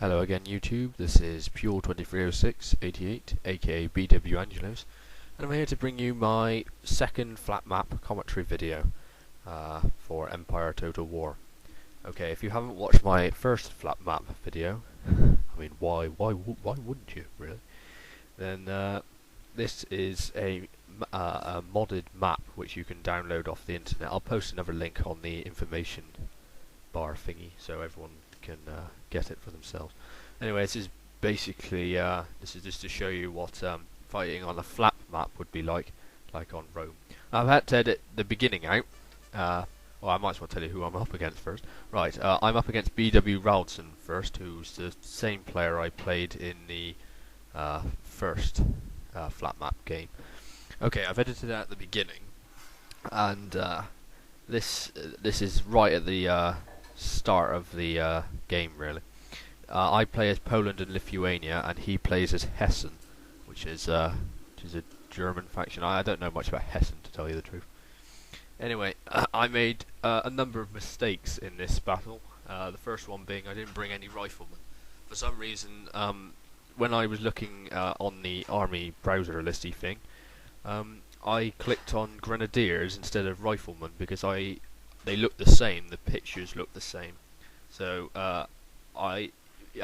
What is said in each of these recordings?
Hello again YouTube, this is Pure230688 aka BW Angelos, and I'm here to bring you my second flat map commentary video for Empire Total War. Okay, if you haven't watched my first flat map video, I mean why wouldn't you really? Then this is a modded map which you can download off the internet. I'll post another link on the information bar thingy so everyone can get it for themselves. Anyway, this is basically this is just to show you what fighting on a flat map would be like on Rome. I've had to edit the beginning out. Well, I might as well tell you who I'm up against first. Right, I'm up against BW Raldsen first, who's the same player I played in the first flat map game. Okay, I've edited it at the beginning, and this is right at the start of the game, really. I play as Poland and Lithuania, and he plays as Hessen, which is a German faction. I don't know much about Hessen, to tell you the truth. Anyway, I made a number of mistakes in this battle. The first one being I didn't bring any riflemen. For some reason, when I was looking on the army browser listy thing, I clicked on Grenadiers instead of Riflemen because they look the same. The pictures look the same. So I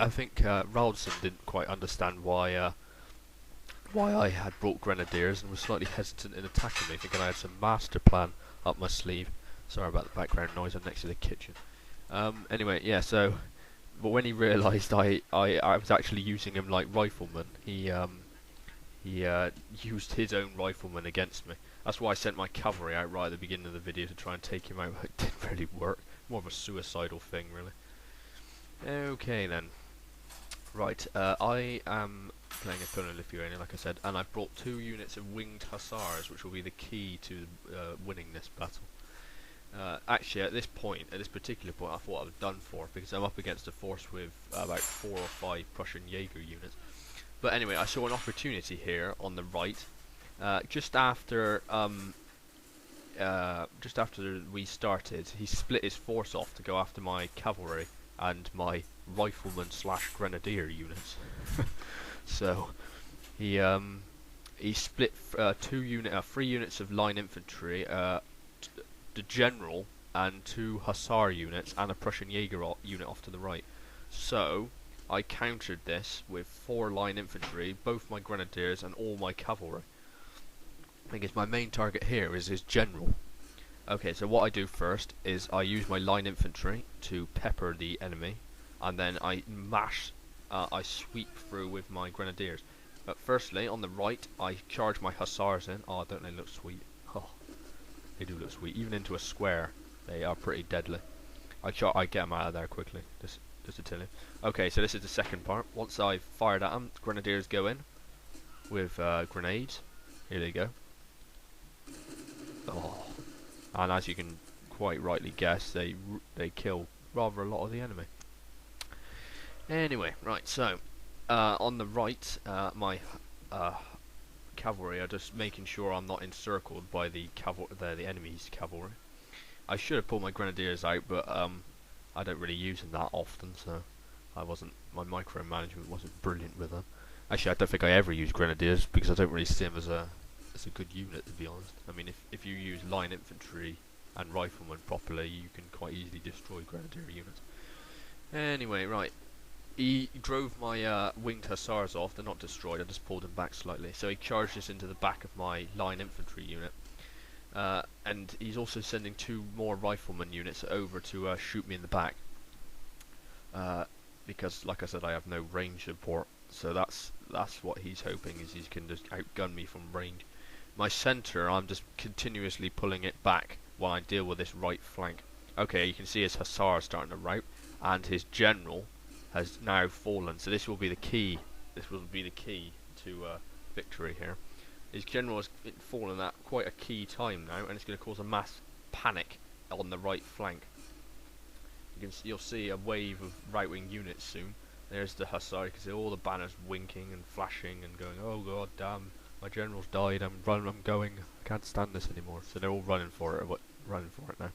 think Raldsen didn't quite understand why I had brought Grenadiers and was slightly hesitant in attacking me, thinking I had some master plan up my sleeve. Sorry about the background noise. I'm next to the kitchen. Anyway, yeah. So, but when he realised I was actually using him like rifleman, he used his own rifleman against me. That's why I sent my cavalry out right at the beginning of the video to try and take him out. It didn't really work. More of a suicidal thing, really. Okay then. Right, I am playing a Poland and Lithuania, like I said, and I've brought 2 units of winged Hussars, which will be the key to winning this battle. Actually, at this particular point, I thought I was done for, because I'm up against a force with about 4 or 5 Prussian Jaeger units. But anyway, I saw an opportunity here on the right, just after we started. He split his force off to go after my cavalry and my rifleman / grenadier units. So he split 3 units of line infantry, the general and 2 hussar units and a Prussian Jaeger unit off to the right. So I countered this with 4 line infantry, both my grenadiers and all my cavalry. I guess my main target here is his general. Okay, so what I do first is I use my line infantry to pepper the enemy, and then I sweep through with my grenadiers. But firstly, on the right, I charge my hussars in. Oh, don't they look sweet? Oh, they do look sweet. Even into a square, they are pretty deadly. I get them out of there quickly, just to tell you. Okay, so this is the second part. Once I've fired at them, grenadiers go in with grenades. Here they go. Oh. And as you can quite rightly guess, they kill rather a lot of the enemy. Anyway, right, so on the right, my cavalry are just making sure I'm not encircled by the enemy's cavalry. I should have pulled my grenadiers out, but I don't really use them that often, so my micromanagement wasn't brilliant with them. Actually, I don't think I ever use grenadiers because I don't really see them as a good unit, to be honest. I mean, if you use line infantry and riflemen properly, you can quite easily destroy grenadier units. Anyway, right. He drove my winged hussars off. They're not destroyed, I just pulled them back slightly. So he charged us into the back of my line infantry unit. And he's also sending 2 more rifleman units over to shoot me in the back. Because, like I said, I have no range support. So that's what he's hoping, is he can just outgun me from range. My centre, I'm just continuously pulling it back while I deal with this right flank. Okay, you can see his hussar starting to rout, and his general has now fallen. So this will be the key. This will be the key to victory here. His general has fallen at quite a key time now, and it's going to cause a mass panic on the right flank. You'll see a wave of right-wing units soon. There's the hussar. You can see all the banners winking and flashing and going, "Oh god damn, my general's died. I'm going. I can't stand this anymore." So they're all running for it now.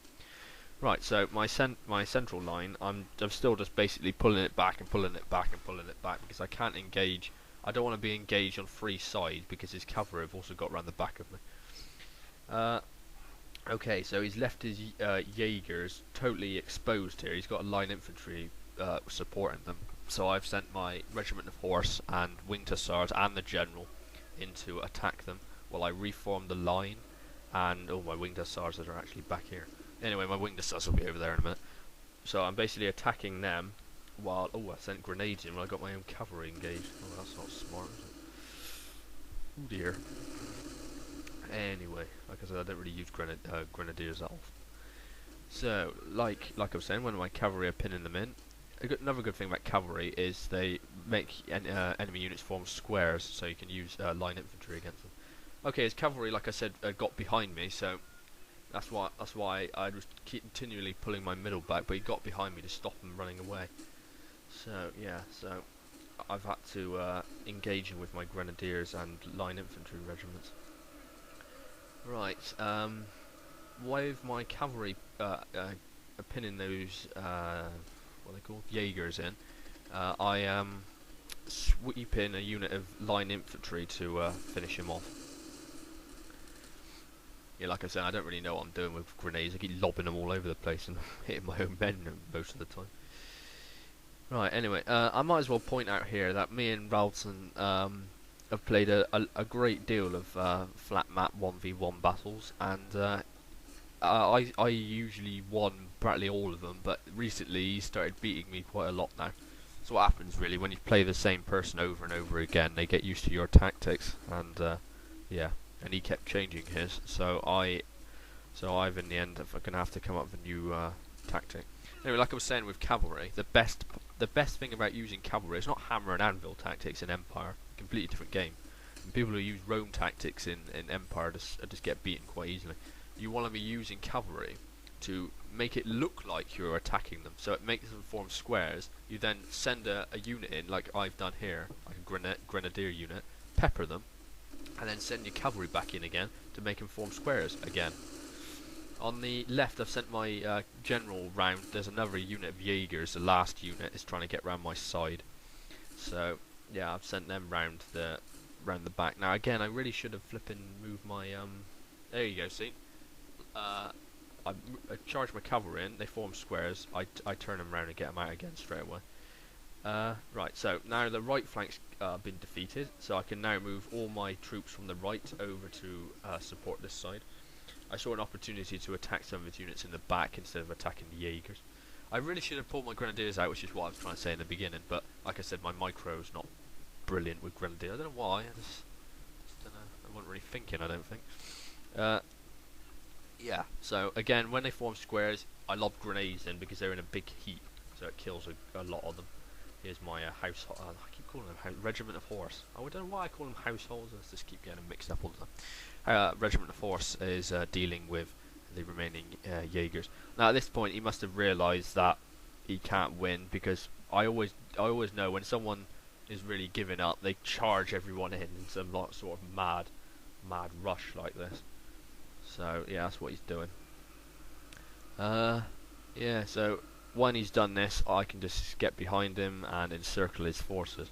Right, so my central line, I'm still just basically pulling it back and pulling it back and pulling it back because I can't engage. I don't want to be engaged on three sides because his cavalry have also got around the back of me. Okay, so he's left his Jaegers totally exposed here. He's got a line infantry supporting them. So I've sent my Regiment of Horse and Winged Hussars and the General in to attack them while I reform the line. And my Winged Hussars are actually back here. Anyway, my Winged Hussars will be over there in a minute. So I'm basically attacking them while... I sent grenades in when I got my own cavalry engaged. Oh, that's not smart, is it? Oh dear. Anyway, like I said, I don't really use Grenadiers that often. So, like I was saying, when my cavalry are pinning them in, another good thing about cavalry is they make enemy units form squares, so you can use line infantry against them. Okay, his cavalry, like I said, got behind me, so that's why I was continually pulling my middle back, but he got behind me to stop him running away. So yeah, so I've had to engage him with my Grenadiers and line infantry regiments. Right, with my cavalry pinning those, what are they called, Jaegers in, I am sweeping a unit of line infantry to finish him off. Yeah, like I said, I don't really know what I'm doing with grenades. I keep lobbing them all over the place and hitting my own men most of the time. Right, anyway, I might as well point out here that me and Raldsen have played a great deal of flat map 1v1 battles, and I usually won practically all of them, but recently he started beating me quite a lot now. So what happens really when you play the same person over and over again, they get used to your tactics, and yeah, and he kept changing his, so I've in the end going to have to come up with a new tactic. Anyway, like I was saying with cavalry, the best thing about using cavalry is not hammer and anvil tactics in Empire, completely different game. And people who use Rome tactics in Empire just get beaten quite easily. You want to be using cavalry to make it look like you're attacking them, so it makes them form squares. You then send a unit in, like I've done here, like a Grenadier unit, pepper them, and then send your cavalry back in again to make them form squares again. On the left, I've sent my general round. There's another unit of Jaegers. The last unit is trying to get round my side. So yeah, I've sent them round the back. Now again, I really should have flipping moved my There you go. See, I charge my cavalry in. They form squares. I turn them round and get them out again straight away. Right. So now the right flank's been defeated. So I can now move all my troops from the right over to support this side. I saw an opportunity to attack some of his units in the back instead of attacking the Jaegers. I really should have pulled my Grenadiers out, which is what I was trying to say in the beginning, but like I said, my micro's not brilliant with Grenadiers. I don't know why, I just don't know. I wasn't really thinking, I don't think. Yeah, so again, when they form squares, I lob grenades in because they're in a big heap, so it kills a lot of them. Here's my household. I keep calling them Regiment of Horse. I don't know why I call them households. I just keep getting them mixed up all the time. Regiment of Horse is dealing with the remaining Jaegers. Now at this point, he must have realised that he can't win, because I always know when someone is really giving up, they charge everyone in some sort of mad rush like this. So yeah, that's what he's doing. Yeah, so when he's done this, I can just get behind him and encircle his forces.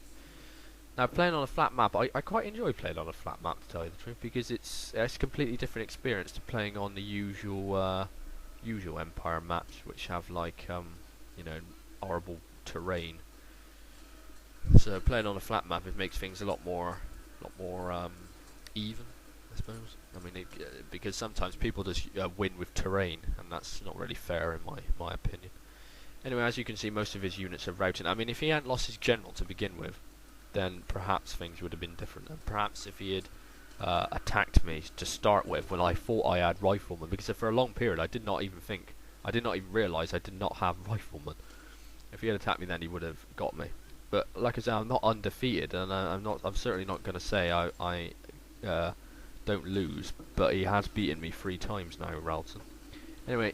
Now, playing on a flat map, I quite enjoy playing on a flat map, to tell you the truth, because it's a completely different experience to playing on the usual Empire maps, which have like you know, horrible terrain. So playing on a flat map, it makes things a lot more even, I suppose. I mean, because sometimes people just win with terrain, and that's not really fair in my opinion. Anyway, as you can see, most of his units are routing. I mean, if he hadn't lost his general to begin with, then perhaps things would have been different. And perhaps if he had attacked me to start with when I thought I had riflemen, because for a long period I did not even realise I did not have riflemen. If he had attacked me then, he would have got me. But like I said, I'm not undefeated, and I'm certainly not going to say I don't lose. But he has beaten me 3 times now, Raldsen. Anyway,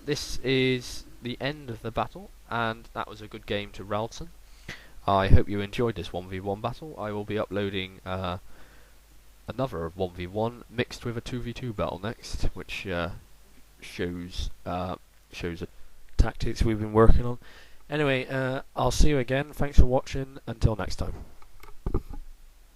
this is the end of the battle, and that was a good game to Raldsen. I hope you enjoyed this 1v1 battle. I will be uploading another 1v1 mixed with a 2v2 battle next, which shows shows the tactics we've been working on. Anyway, I'll see you again. Thanks for watching. Until next time.